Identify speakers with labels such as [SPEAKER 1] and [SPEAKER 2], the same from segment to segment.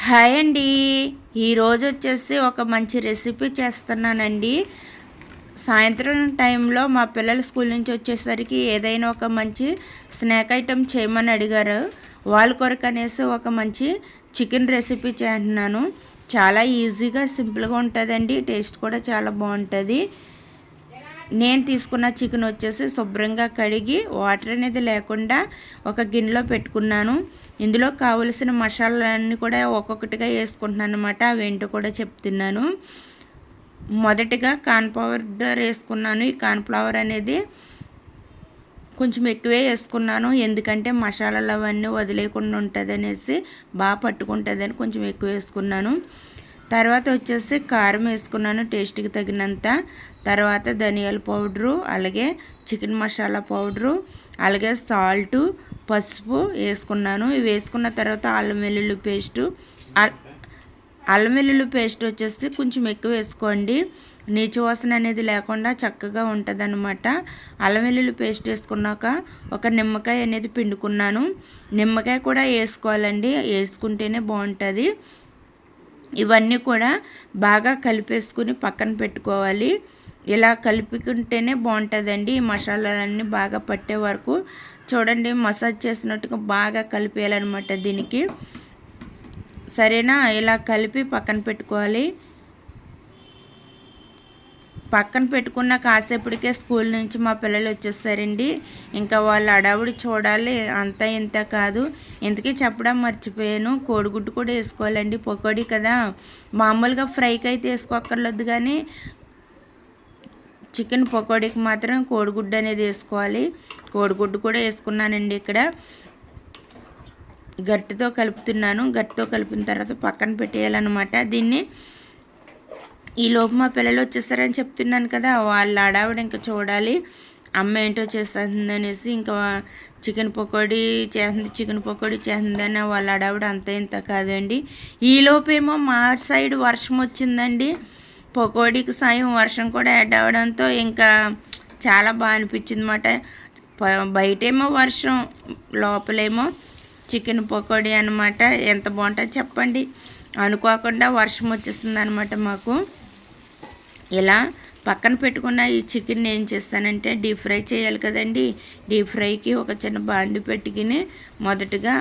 [SPEAKER 1] Hi అండి. ఈరోజు వచ్చేసి ఒక మంచి రెసిపీ చేస్తున్నానండి. సాయంత్రం టైంలో మా పిల్లలు స్కూల్ నుంచి వచ్చేసరికి ఏదైనా ఒక మంచి స్నాక్ ఐటెం చేయమని అడిగారు. వాళ్ళ కొరకు అనేసి ఒక మంచి చికెన్ రెసిపీ చేస్తున్నాను. చాలా ఈజీగా సింపుల్గా ఉంటుందండి. టేస్ట్ కూడా చాలా బాగుంటుంది. నేను తీసుకున్న చికెన్ వచ్చేసి శుభ్రంగా కడిగి వాటర్ అనేది లేకుండా ఒక గిన్నెలో పెట్టుకున్నాను. ఇందులో కావలసిన మసాలాలన్నీ కూడా ఒక్కొక్కటిగా వేసుకుంటున్నాను అనమాట. అవేంటో కూడా చెప్తున్నాను. మొదటిగా కార్న్ పౌడర్ వేసుకున్నాను. ఈ కార్న్ ఫ్లవర్ అనేది కొంచెం ఎక్కువే వేసుకున్నాను, ఎందుకంటే మసాలాలు అవన్నీ వదిలేకుండా ఉంటుంది అనేసి, బాగా పట్టుకుంటుందని కొంచెం ఎక్కువ వేసుకున్నాను. తర్వాత వచ్చేసి కారం వేసుకున్నాను టేస్ట్కి తగినంత. తర్వాత ధనియాల పౌడరు, అలాగే చికెన్ మసాలా పౌడరు, అలాగే సాల్టు, పసుపు వేసుకున్నాను. ఇవి వేసుకున్న తర్వాత అల్లం వెల్లుల్లి పేస్టు. అల్లం వెల్లుల్లి పేస్ట్ వచ్చేసి కొంచెం ఎక్కువ వేసుకోండి, నీచు వాసన అనేది లేకుండా చక్కగా ఉంటుంది అన్నమాట. అల్లం వెల్లుల్లి పేస్ట్ వేసుకున్నాక ఒక నిమ్మకాయ అనేది పిండుకున్నాను. నిమ్మకాయ కూడా వేసుకోవాలండి, వేసుకుంటేనే బాగుంటుంది. ఇవన్నీ కూడా బాగా కలిపేసుకుని పక్కన పెట్టుకోవాలి. ఇలా కలుపుకుంటేనే బాగుంటుందండి. ఈ మసాలాలన్నీ బాగా పట్టే వరకు చూడండి, మసాజ్ చేసినట్టుగా బాగా కలిపేయాలన్నమాట దీనికి. సరేనా? ఇలా కలిపి పక్కన పెట్టుకోవాలి. పక్కన పెట్టుకున్న కాసేపటికే స్కూల్ నుంచి మా పిల్లలు వచ్చేసారండి. ఇంకా వాళ్ళ అడావుడి చూడాలి, అంతా ఇంత కాదు. ఇంతకీ చెప్పడం మర్చిపోయాను, కోడిగుడ్డు కూడా వేసుకోవాలండి. పకోడీ కదా, మామూలుగా ఫ్రైకి అయితే వేసుకోక్కర్లేదు, కానీ చికెన్ పకోడీకి మాత్రం కోడిగుడ్డు అనేది వేసుకోవాలి. కోడిగుడ్డు కూడా వేసుకున్నానండి. ఇక్కడ గట్టితో కలుపుతున్నాను. గట్టితో కలిపిన తర్వాత పక్కన పెట్టేయాలన్నమాట దీన్ని. ఈలోపు మా పిల్లలు వచ్చేస్తారని చెప్తున్నాను కదా, వాళ్ళ ఆడావిడ ఇంకా చూడాలి అమ్మ ఏంటో చేస్తుంది అనేసి. ఇంకా చికెన్ పకోడీ చేస్తుందని వాళ్ళ ఆడావిడ అంత ఇంత కాదండి. ఈలోపేమో మా సైడ్ వర్షం వచ్చిందండి. పకోడీకి సాయం వర్షం కూడా యాడ్ అవ్వడంతో ఇంకా చాలా బాగా అనిపించింది అన్నమాట. బయటేమో వర్షం, లోపలేమో చికెన్ పకోడీ అనమాట. ఎంత బాగుంటుంది చెప్పండి. అనుకోకుండా వర్షం వచ్చేస్తుంది అనమాట మాకు. ఇలా పక్కన పెట్టుకున్న ఈ చికెన్ ఏం చేస్తానంటే డీప్ ఫ్రై చేయాలి కదండి. డీప్ ఫ్రైకి ఒక చిన్న బాండి పెట్టుకుని మొదటగా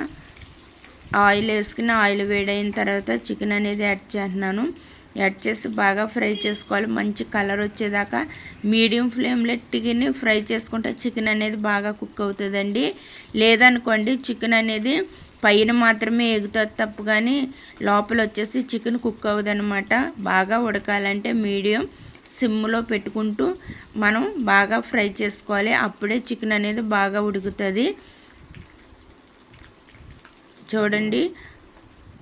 [SPEAKER 1] ఆయిల్ వేసుకుని, ఆయిల్ వేడైన తర్వాత చికెన్ అనేది యాడ్ చేస్తున్నాను. యాడ్ చేసి బాగా ఫ్రై చేసుకోవాలి. మంచి కలర్ వచ్చేదాకా మీడియం ఫ్లేమ్లో ఎట్టుకుని ఫ్రై చేసుకుంటే చికెన్ అనేది బాగా కుక్ అవుతుందండి. లేదనుకోండి చికెన్ అనేది పైన మాత్రమే ఎగుతుంది తప్పు, కానీ లోపల వచ్చేసి చికెన్ కుక్ అవ్వదనమాట. బాగా ఉడకాలంటే మీడియం సిమ్లో పెట్టుకుంటూ మనం బాగా ఫ్రై చేసుకోవాలి. అప్పుడే చికెన్ అనేది బాగా ఉడుకుతుంది. చూడండి,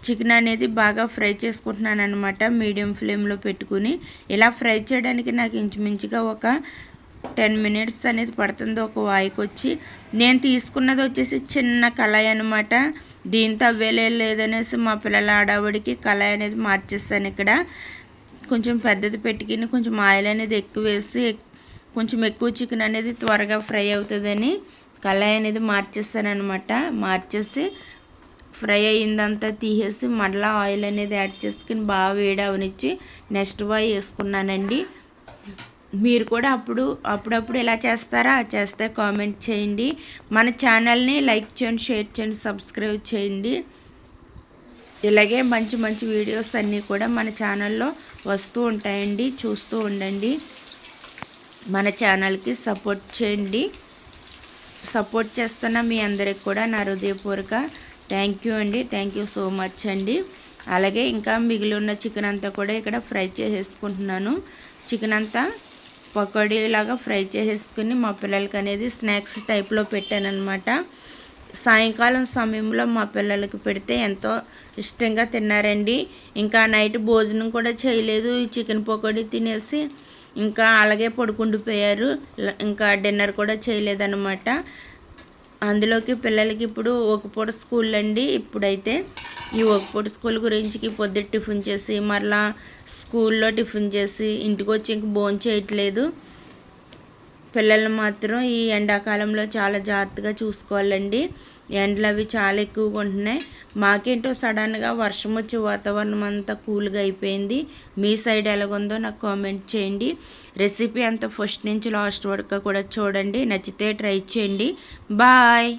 [SPEAKER 1] చికెన్ అనేది బాగా ఫ్రై చేసుకుంటున్నాను అనమాట మీడియం ఫ్లేమ్లో పెట్టుకుని. ఇలా ఫ్రై చేయడానికి నాకు ఇంచుమించుగా ఒక 10 మినిట్స్ అనేది పడుతుంది ఒక వాయికి వచ్చి. నేను తీసుకున్నది వచ్చేసి చిన్న కళాయి అనమాట. దీంతో అవ్వేలే లేదనేసి మా పిల్లల ఆడవాడికి కళాయి అనేది మార్చేస్తాను. ఇక్కడ కొంచెం పెద్దది పెట్టుకుని కొంచెం ఆయిల్ అనేది ఎక్కువ వేసి, కొంచెం ఎక్కువ చికెన్ అనేది త్వరగా ఫ్రై అవుతుందని కళాయి అనేది మార్చేస్తాను అనమాట. మార్చేసి ఫ్రై అయ్యిందంతా తీసేసి మళ్ళీ ఆయిల్ అనేది యాడ్ చేసుకుని బాగా వేడి అవనిచ్చి నెక్స్ట్ వాయి వేసుకున్నానండి. మీరు కూడా అప్పుడప్పుడు ఎలా చేస్తారా? చేస్తే కామెంట్ చేయండి. మన ఛానల్ని లైక్ చేయండి, షేర్ చేయండి, సబ్స్క్రైబ్ చేయండి. ఇలాగే మంచి మంచి వీడియోస్ అన్నీ కూడా మన ఛానల్లో వస్తూ ఉంటాయండి, చూస్తూ ఉండండి. మన ఛానల్కి సపోర్ట్ చేయండి. సపోర్ట్ చేస్తున్న మీ అందరికి కూడా నా హృదయపూర్వక థ్యాంక్ యూ అండి. థ్యాంక్ యూ సో మచ్ అండి. అలాగే ఇంకా మిగిలి ఉన్న చికెన్ అంతా కూడా ఇక్కడ ఫ్రై చేసేసుకుంటున్నాను. చికెన్ అంతా పకోడీలాగా ఫ్రై చేసేసుకుని మా పిల్లలకి అనేది స్నాక్స్ టైప్లో పెట్టాను అనమాట. సాయంకాలం సమయంలో మా పిల్లలకి పెడితే ఎంతో ఇష్టంగా తిన్నారండి. ఇంకా నైట్ భోజనం కూడా చేయలేదు, ఈ చికెన్ పకోడీ తినేసి ఇంకా అలాగే పడుకుండిపోయారు. ఇంకా డిన్నర్ కూడా చేయలేదన్నమాట. అందులోకి పిల్లలకి ఇప్పుడు ఒక పూట స్కూల్ అండి. ఇప్పుడైతే ఈ ఒక పూట స్కూల్ గురించి పొద్దుట టిఫిన్ చేసి మరలా స్కూల్లో టిఫిన్ చేసి ఇంటికి వచ్చి ఇంక భోజనం చేయట్లేదు. పిల్లల్ని మాత్రం ఈ ఎండాకాలంలో చాలా జాగ్రత్తగా చూసుకోవాలండి. ఎండలు అవి చాలా ఎక్కువగా ఉంటున్నాయి. మాకేంటో సడన్గా వర్షం వచ్చి వాతావరణం అంతా కూల్గా అయిపోయింది. మీ సైడ్ ఎలాగుందో నాకు కామెంట్ చేయండి. రెసిపీ అంతా ఫస్ట్ నుంచి లాస్ట్ వరకు కూడా చూడండి. నచ్చితే ట్రై చేయండి. బాయ్.